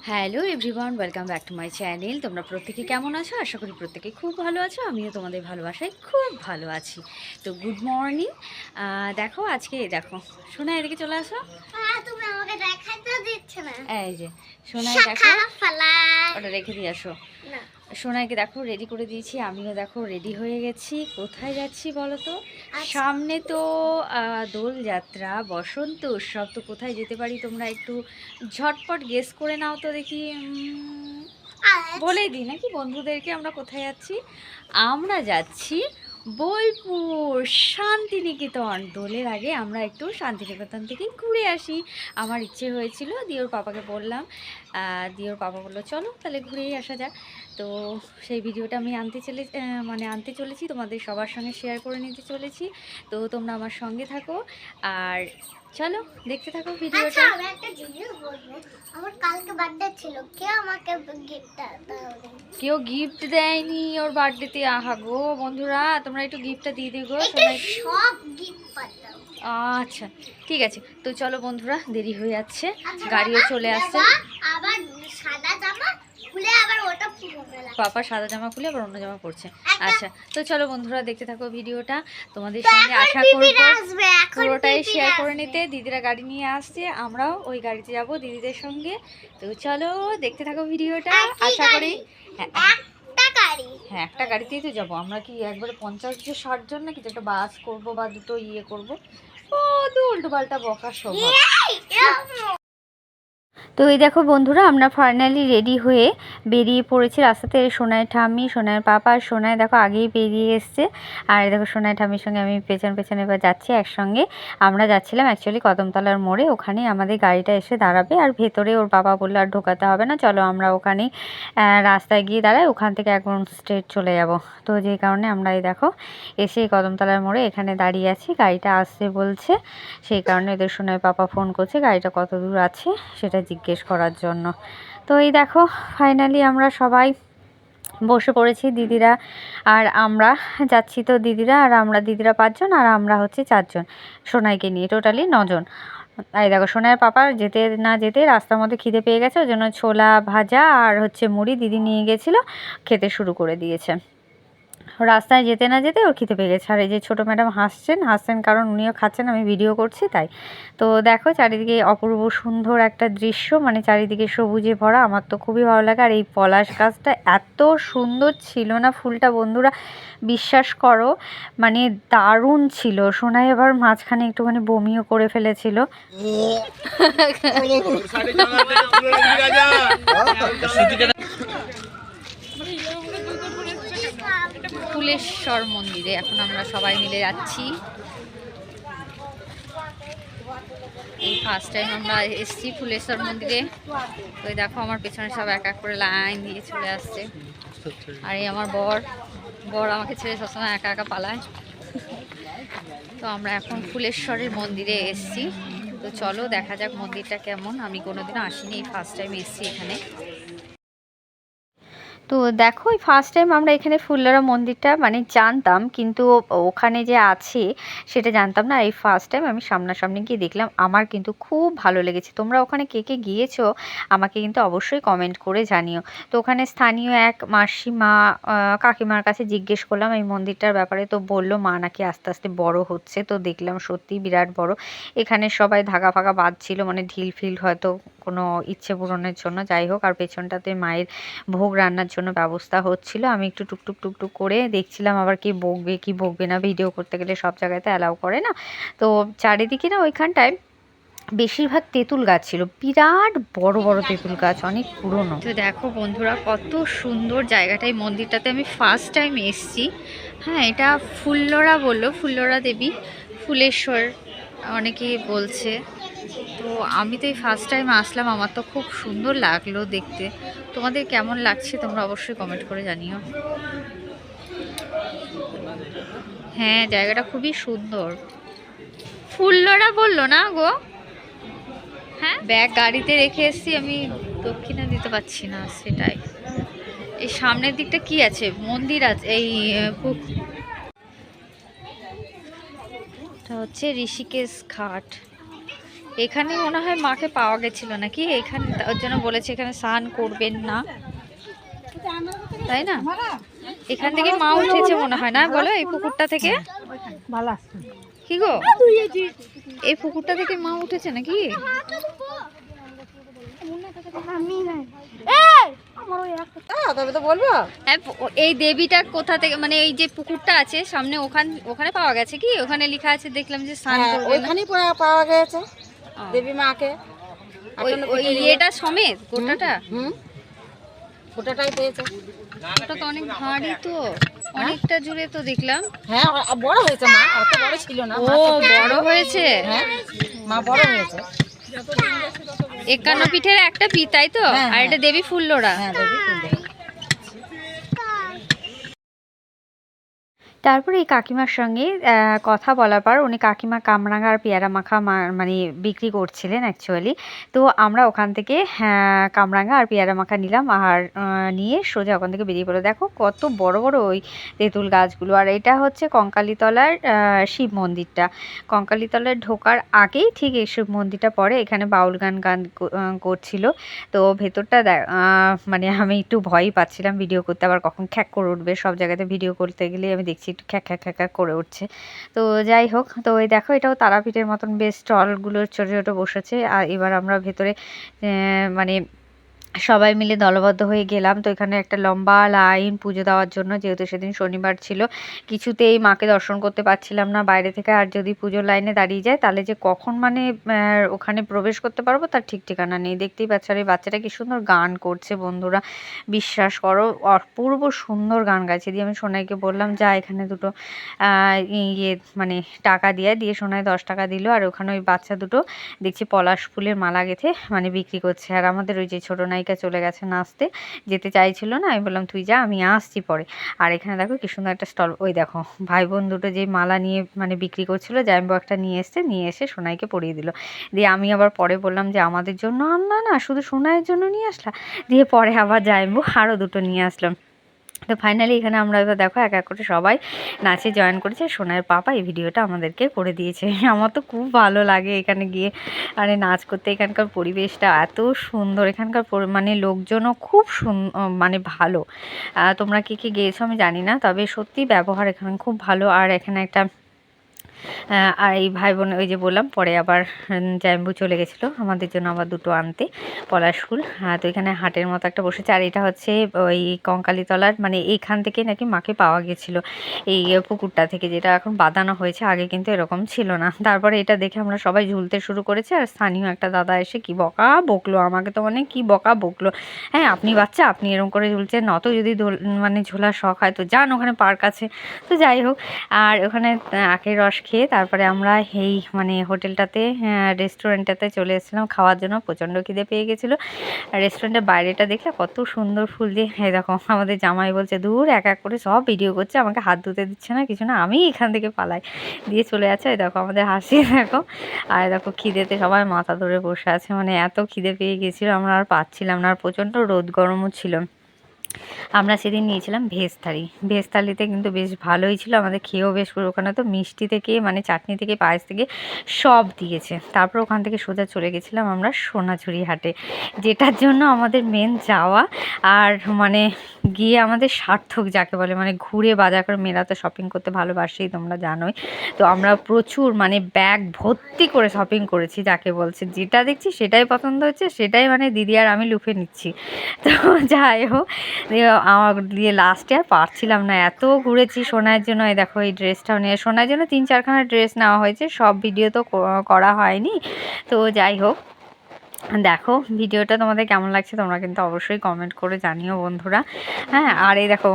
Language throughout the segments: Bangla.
Hello everyone, welcome back to my channel. তোমরা প্রত্যেকে কেমন আছো? আশা করি প্রত্যেকে খুব ভালো আছো। আমিও তোমাদের ভালোবাসায় খুব ভালো আছি। তো গুড মর্নিং। দেখো আজকে দেখো সোনা, এদিকে চলে আসো। তুমি আমাকে দেখাতে দিচ্ছ না। এই যে সোনাই দেখো, ওটা রেখে দিয়ে আসো। না, সোনাইকে দেখো রেডি করে দিয়েছি, আমিও দেখো রেডি হয়ে গেছি। কোথায় যাচ্ছি বলো তো? আচ্ছা। সামনে তো দোলযাত্রা, বসন্ত উৎসব। তো কোথায় যেতে পারি তোমরা একটু ঝটপট গেস করে নাও তো দেখি। বলেই দিই নাকি বন্ধুদেরকে আমরা কোথায় যাচ্ছি? আমরা যাচ্ছি বোলপুর শান্তিনিকেতন। দোলের আগে আমরা একটু শান্তিনিকেতন থেকে ঘুরে আসি। আমার ইচ্ছে হয়েছিল, দিওর পাপাকে বললাম, দিওর পাপা বললো চলো তাহলে ঘুরেই আসা যাক। তো সেই ভিডিওটা আমি আনতে চলেছি, তোমাদের সবার সঙ্গে শেয়ার করে নিতে চলেছি। তো তোমরা আমার সঙ্গে থাকো আর চলো দেখতে থাকো ভিডিওটা। আমি একটা জিনিস বলবো, আমার কালকে বার্থডে ছিল, কেউ আমাকে গিফট দাওনি। কেউ গিফট দেয়নি ওর বার্থডেতে? আহা গো বন্ধুরা, তোমরা একটু গিফটটা দিয়ে দিও গো এটা সবাই। সব গিফট পাঠাও। আচ্ছা ঠিক আছে, তো চলো বন্ধুরা, দেরি হয়ে যাচ্ছে, আচ্ছা গাড়িও বাবা, চলে আসছে। বাবা, আবার সাদা জামা খুলে আবার ওটা পুরো মেলা। পাপা সাদা জামা খুলে আবার অন্য জামা পরছে। একটা- আচ্ছা তো চলো বন্ধুরা, দেখতে থাকো ভিডিওটা। তোমাদের তো সঙ্গে এখন আশা দিদিরা করবো আসবে, এখন পুরোটাই দিদিরা শেয়ার করে আসবে। নিতে। দিদিরা গাড়ি নিয়ে আসছে, আমরাও ওই গাড়িতে যাব দিদিদের সঙ্গে। তো চলো দেখতে থাকো ভিডিওটা। আর কি আশা করি গাড়ি? হ্যাঁ, একটা গাড়ি। হ্যাঁ একটা গাড়িতেই তো যাবো আমরা। কি একবারে 50 জন 60 জন নাকি? একটা বাস করব বা দুটো ইয়ে করব? ও তো উল্টো পাল্টা বকার স্বভাব। তো এই দেখো বন্ধুরা, আমরা ফাইনালি রেডি হয়ে বেরিয়ে পড়েছি রাস্তাতে। সোনাই ঠাম্মি, সোনাইয়ের পাপা, সোনাই দেখো আগেই বেরিয়ে এসছে। আর দেখো সোনাই ঠাম্মির সঙ্গে আমি পেছন পেছন এবার যাচ্ছি একসঙ্গে। আমরা যাচ্ছিলাম অ্যাকচুয়ালি কদমতলার মোড়ে, ওখানেই আমাদের গাড়িটা এসে দাঁড়াবে। আর ভেতরে ওর বাবা বললো আর ঢোকাতে হবে না, চলো আমরা ওখানেই রাস্তায় গিয়ে দাঁড়াই, ওখান থেকে একদম স্ট্রেট চলে যাব। তো যেই কারণে আমরা এই দেখো এসে কদমতলার মোড়ে এখানে দাঁড়িয়ে আছি, গাড়িটা আসছে বলছে। সেই কারণে এদের সোনাই পাপা ফোন করছে গাড়িটা কত দূর আছে সেটা জিজ্ঞেস করার জন্য। তো এই দেখো ফাইনালি আমরা সবাই বসে পড়েছি, দিদিরা আর আমরা যাচ্ছি। তো দিদিরা আর আমরা, দিদিরা 5 জন আর আমরা হচ্ছে 4 জন, সোনাইকে নিয়ে টোটালি 9 জন। এই দেখো সোনাইয়ের পাপার যেতে না যেতে রাস্তার মধ্যে খিদে পেয়ে গেছে, ওই জন্য ছোলা ভাজা আর হচ্ছে মুড়ি দিদি নিয়ে গেছিলো, খেতে শুরু করে দিয়েছে। রাস্তায় যেতে না যেতে ওর খেতে পেয়ে গেছে। আর এই যে ছোটো ম্যাডাম হাসছেন কারণ উনিও খাচ্ছেন, আমি ভিডিও করছি তাই। তো দেখো চারিদিকে অপূর্ব সুন্দর একটা দৃশ্য, মানে চারিদিকে সবুজে ভরা, আমার তো খুবই ভালো লাগে। আর এই পলাশ গাছটা এত সুন্দর ছিল না ফুলটা বন্ধুরা, বিশ্বাস করো, মানে দারুণ ছিল। সোনাই এবার মাঝখানে একটুখানি বমিও করে ফেলেছিল। ফুলেশ্বর মন্দিরে এখন আমরা সবাই মিলে যাচ্ছি। এই ফার্স্ট টাইম আমরা এসেছি ফুলেশ্বর মন্দিরে। তো দেখো আমার পেছনে সব এক এক করে লাইন দিয়ে চলে আসছে। আর এই আমার বর আমাকে ছেড়ে সবসময় একা একা পালায়। তো আমরা এখন ফুলেশ্বরের মন্দিরে এসেছি। তো চলো দেখা যাক মন্দিরটা কেমন। আমি কোনোদিনও আসিনি, এই ফার্স্ট টাইম এসেছি এখানে। তো দেখো এই ফার্স্ট টাইম আমরা এখানে ফুল্লরা মন্দিরটা মানে জানতাম, কিন্তু ওখানে যে আছে সেটা জানতাম না। এই ফার্স্ট টাইম আমি সামনাসামনি গিয়ে দেখলাম, আমার কিন্তু খুব ভালো লেগেছে। তোমরা ওখানে কে কে গিয়েছো আমাকে কিন্তু অবশ্যই কমেন্ট করে জানিও। তো ওখানে স্থানীয় এক মাসিমা কাকিমার কাছে জিজ্ঞেস করলাম এই মন্দিরটার ব্যাপারে। তো বললো মা নাকি আস্তে আস্তে বড় হচ্ছে। তো দেখলাম সত্যি বিরাট বড়। এখানে সবাই ধাগা ফাগা বাঁধছিল, মানে ঢিল ফিল হয়তো কোনো ইচ্ছে পূরণের জন্য, যাই হোক। আর পেছনটাতে মায়ের ভোগ রান্নার জন্য ব্যবস্থা হচ্ছিল। আমি একটু টুকটুক করে দেখছিলাম, আবার কি বকবে কি বকবে না, ভিডিও করতে গেলে সব জায়গাতে অ্যালাউ করে না। তো চারিদিকে না ওইখানটায় বেশিরভাগ তেঁতুল গাছ ছিল, বিরাট বড় বড় তেঁতুল গাছ, অনেক পুরনো। তো দেখো বন্ধুরা কত সুন্দর জায়গাটাই, মন্দিরটাতে আমি ফার্স্ট টাইম এসছি। হ্যাঁ এটা ফুল্লরা বললো, ফুল্লরা দেবী, ফুলেশ্বর অনেকেই বলছে। তো আমি তো এই ফার্স্ট টাইম আসলাম, আমার তো খুব সুন্দর লাগলো দেখতে। তোমাদের কেমন লাগছে তোমরা অবশ্যই কমেন্ট করে জানিও। হ্যাঁ জায়গাটা খুবই সুন্দর। ফুল্লরা বললো না গো? হ্যাঁ ব্যাগ গাড়িতে রেখে এসেছি আমি, দক্ষিণা দিতে পারছি না, সেটাই। এই সামনের দিকটা কি আছে? মন্দির আছে। এই এটা হচ্ছে ঋষিকেশ ঘাট। এখানে মনে হয় মাকে পাওয়া গেছিল নাকি, এখানে ওর জন্য বলেছে এখানে স্নান করবেন না, তাই না? এখান থেকে মা উঠেছে মনে হয়, না বলো? এই পুকুরটা থেকে কি গো, এই পুকুরটা থেকে মা উঠেছে নাকি? এই দেবীটা কোথা থেকে, মানে এই যে পুকুরটা আছে সামনে, ওখানে পাওয়া গেছে কি? ওখানে লেখা আছে দেখলাম যে স্নান করবে না। ওইখানেই পাওয়া গেছে দেবী মাকে। ওই ইয়েটা সমেত গোটাটা? গোটাটাই পেয়েছে। ওটা তো অনেক ভারী, তো অনেকটা জুড়ে তো দেখলাম। হ্যাঁ বড় হয়েছে মা, অত বড় ছিল না। ও বড় হয়েছে। হ্যাঁ মা বড় হয়েছে। 51 পিঠের একটা পিঠ, তাই তো? আর এটা দেবী ফুল্লরা। হ্যাঁ দেবী ফুল্লরা। তারপরে এই কাকিমার সঙ্গে কথা বলার পর উনি কাকিমা কামরাঙা আর পেয়ারা মাখা মানে বিক্রি করছিলেন অ্যাকচুয়ালি। তো আমরা ওখান থেকে কামরাঙা আর পেয়ারা মাখা নিলাম, আর নিয়ে সোজা ওখান থেকে বেরিয়ে পড়লো। দেখো কত বড় বড় ওই তেঁতুল গাছগুলো। আর এটা হচ্ছে কঙ্কালীতলার শিব মন্দিরটা। কঙ্কালীতলার ঢোকার আগেই ঠিক এই শিব মন্দিরটা পড়ে। এখানে বাউল গান করছিল। তো ভেতরটা মানে আমি একটু ভয়ই পাচ্ছিলাম ভিডিও করতে, আবার কখন খ্যাক করে উঠবে। সব জায়গাতে ভিডিও করতে গেলে আমি দেখছি একটু খ্যাক খ্যাক খ্যাক খ্যাক করে উঠছে। তো যাই হোক, তো এই দেখো এটাও তারাপীঠের মতন বেশ স্টলগুলো ছোট ছোট বসেছে। আর এবার আমরা ভেতরে মানে সবাই মিলে দলবদ্ধ হয়ে গেলাম। তো এখানে একটা লম্বা লাইন পুজো দেওয়ার জন্য, যেহেতু সেদিন শনিবার ছিল। কিছুতেই মাকে দর্শন করতে পারছিলাম না বাইরে থেকে। আর যদি পুজোর লাইনে দাঁড়িয়ে যায় তাহলে যে কখন মানে ওখানে প্রবেশ করতে পারবো তার ঠিক ঠিকানা নেই। দেখতেই পাচ্ছ, আর এই বাচ্চাটা কি সুন্দর গান করছে বন্ধুরা, বিশ্বাস করো অপূর্ব সুন্দর গান গাইছে। দিয়ে আমি সোনাইকে বললাম যা এখানে দুটো ইয়ে মানে টাকা দিয়ে সোনাই 10 টাকা দিল। আর ওখানে ওই বাচ্চা দুটো দেখছি পলাশ ফুলের মালা গেঁথে মানে বিক্রি করছে। আর আমাদের ওই যে ছোট নায়িকা চলে গেছে নাচতে, যেতে চাইছিল না। আমি বললাম তুই যা, আমি আসছি পরে। আর এখানে দেখো কি সুন্দর একটা স্টল। ওই দেখো ভাই বোন দুটো যে মালা নিয়ে মানে বিক্রি করছিল, জাম্বো একটা নিয়ে এসে সোনাইকে পরিয়ে দিল। দিয়ে আমি আবার পরে বললাম যে আমাদের জন্য আনলা না, শুধু সোনাইয়ের জন্য নিয়ে আসলা? দিয়ে পরে আবার জাম্বো আরও দুটো নিয়ে আসলাম। তো ফাইনালি এখানে আমরা এবার দেখো এক এক করে সবাই নাচে জয়েন করেছে। সোনার পাপা এই ভিডিওটা আমাদেরকে করে দিয়েছে। আমার তো খুব ভালো লাগে এখানে গিয়ে মানে নাচ করতে। এখানকার পরিবেশটা এত সুন্দর, এখানকার মানে লোকজনও খুব মানে ভালো। তোমরা কে গিয়েছো আমি জানি না, তবে সত্যি ব্যবহার এখানে খুব ভালো। আর এখানে একটা আর এই ভাই বোন ওই যে বললাম পরে আবার জাম্বু চলে গেছিলো আমাদের জন্য আবার দুটো আনতে পলাশ ফুল। তো এখানে হাটের মতো একটা বসেছে। আর এটা হচ্ছে ওই কঙ্কালীতলার মানে এইখান থেকে নাকি মাকে পাওয়া গেছিলো, এই পুকুরটা থেকে, যেটা এখন বাঁধানো হয়েছে। আগে কিন্তু এরকম ছিল না। তারপরে এটা দেখে আমরা সবাই ঝুলতে শুরু করেছি। আর স্থানীয় একটা দাদা এসে কি বকা বকলো আমাকে, তো মানে কি বকা বকলো, হ্যাঁ আপনি বাচ্চা আপনি এরকম করে ঝুলছেন, নত যদি মানে ঝোলার শখ হয় তো যান, ওখানে পার্ক আছে। তো যাই হোক, আর ওখানে আখের রস খেয়ে তারপরে আমরা এই মানে হোটেলটাতে রেস্টুরেন্টটাতে চলে এসেছিলাম খাওয়ার জন্য। প্রচণ্ড খিদে পেয়ে গেছিলো। রেস্টুরেন্টের বাইরেটা দেখলে কত সুন্দর ফুল দিয়ে, এই দেখো আমাদের জামাই বলছে দূর এক এক করে সব ভিডিও করছে, আমাকে হাত ধুতে দিচ্ছে না কিছু না, আমি এখান থেকে পালাই দিয়ে চলে যাচ্ছে। এই দেখো আমাদের হাসি দেখো। আর দেখো খিদেতে সবাই মাথা ধরে বসে আছে, মানে এত খিদে পেয়ে গেছিলো আমরা আর পাচ্ছিলাম না। আর প্রচণ্ড রোদ গরমও ছিল। আমরা সেদিন নিয়েছিলাম ভেজ থালি। ভেজ থালিতে কিন্তু বেশ ভালোই ছিল, আমাদের খেয়েও বেশ পুরো। ওখানে তো মিষ্টি থেকে মানে চাটনি থেকে পায়েস থেকে সব দিয়েছে। তারপর ওখান থেকে সোজা চলে গেছিলাম আমরা সোনাঝুরি হাটে, যেটার জন্য আমাদের মেন যাওয়া। আর মানে গিয়ে আমাদের সার্থক যাকে বলে, মানে ঘুরে বাজার করে, মেয়েরা তো শপিং করতে ভালোবাসেই তোমরা জানোই। তো আমরা প্রচুর মানে ব্যাগ ভর্তি করে শপিং করেছি যাকে বলছে, যেটা দেখছি সেটাই পছন্দ হচ্ছে, সেটাই মানে দিদি আর আমি লুফে নিচ্ছি। তো যাই হোক, আমার দিয়ে লাস্টে আর পারছিলাম না, এত ঘুরেছি সোনার জন্য। এই দেখো এই ড্রেসটাও নিয়ে, সোনার জন্য 3-4খানা ড্রেস নেওয়া হয়েছে, সব ভিডিও তো করা হয়নি। তো যাই হোক, দেখো ভিডিওটা তোমাদের কেমন লাগছে তোমরা কিন্তু অবশ্যই কমেন্ট করে জানিও বন্ধুরা। হ্যাঁ, আর এই দেখো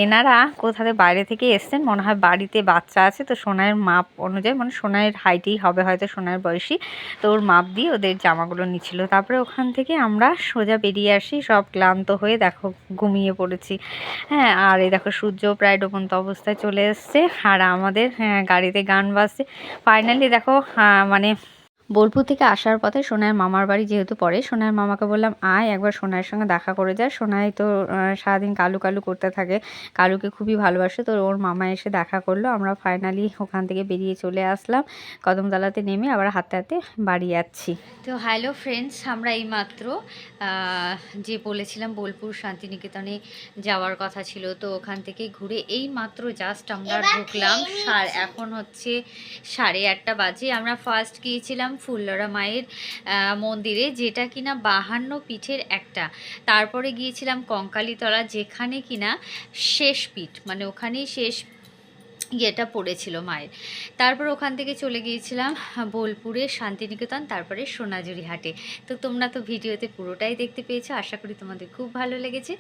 এনারা কোথাতে বাইরে থেকে এসছেন, মনে হয় বাড়িতে বাচ্চা আছে, তো সোনার মাপ অনুযায়ী মানে সোনার হাইটেই হবে হয়তো, সোনার বয়সী, তো ওর মাপ দিয়ে ওদের জামাগুলো নিচ্ছিল। তারপরে ওখান থেকে আমরা সোজা বেরিয়ে আসি সব ক্লান্ত হয়ে, দেখো ঘুমিয়ে পড়েছি। হ্যাঁ, আর এই দেখো সূর্য প্রায় ডুবন্ত অবস্থায় চলে এসছে, আর আমাদের গাড়িতে গান বাজছে। ফাইনালি দেখো মানে বোলপুর থেকে আসার পথে সোনার মামার বাড়ি যেহেতু পড়ে, সোনার মামাকে বললাম আয় একবার সোনার সঙ্গে দেখা করে যা। সোনাই তো সারাদিন কালু কালু করতে থাকে, কালুকে খুবই ভালোবাসে, তো ওর মামা এসে দেখা করলো। আমরা ফাইনালি ওখান থেকে বেরিয়ে চলে আসলাম, কদমতলাতে নেমে আবার হাঁটতে হাঁটতে বাড়ি যাচ্ছি। তো হ্যালো ফ্রেন্ডস, আমরা এইমাত্র যে বলেছিলাম বোলপুর শান্তিনিকেতনে যাওয়ার কথা ছিল, তো ওখান থেকে ঘুরে এই মাত্র জাস্ট আমরা ঢুকলাম। এখন হচ্ছে 8:30 বাজে। আমরা ফার্স্ট গিয়েছিলাম ফুল্লরা মায়ের মন্দিরে, যেটা কিনা 52 পীঠের একটা। তারপরে গিয়েছিলাম কঙ্কালীতলা, যেখানে কিনা শেষ পীঠ, মানে ওখানেই শেষ ইয়েটা পড়েছিল মায়ের। তারপর ওখান থেকে চলে গিয়েছিলাম বোলপুরে শান্তিনিকেতন, তারপরে সোনাঝুরি হাটে। তো তোমরা তো ভিডিওতে পুরোটাই দেখতে পেয়েছো, আশা করি তোমাদের খুব ভালো লেগেছে।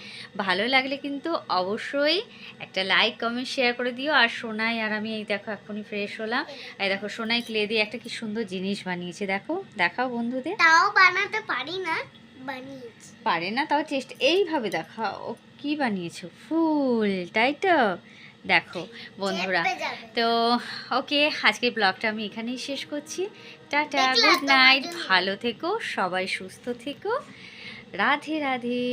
ভালো লাগলে কিন্তু অবশ্যই একটা লাইক কমেন্ট শেয়ার করে দিও। আর সোনাই আর আমি এই দেখো এখনই ফ্রেশ হলাম, এই দেখো সোনাই ক্লে দিয়ে একটা কি সুন্দর জিনিস বানিয়েছে, দেখো দেখাও বন্ধুদের। তাও বানাতে পারি না, বানিয়েছি। পারে না তাও চেষ্টা, এইভাবে দেখা ও কি বানিয়েছো, ফুল, তাই তো দেখো বন্ধুরা। চেপে যাবে। তো ওকে, আজকের ব্লগটা আমি এখানেই শেষ করছি। টাটা, দেখলা গুড তো নাইট, বাজুনি। ভালো থেকো, সবাই সুস্থ থেকো, রাধে রাধে।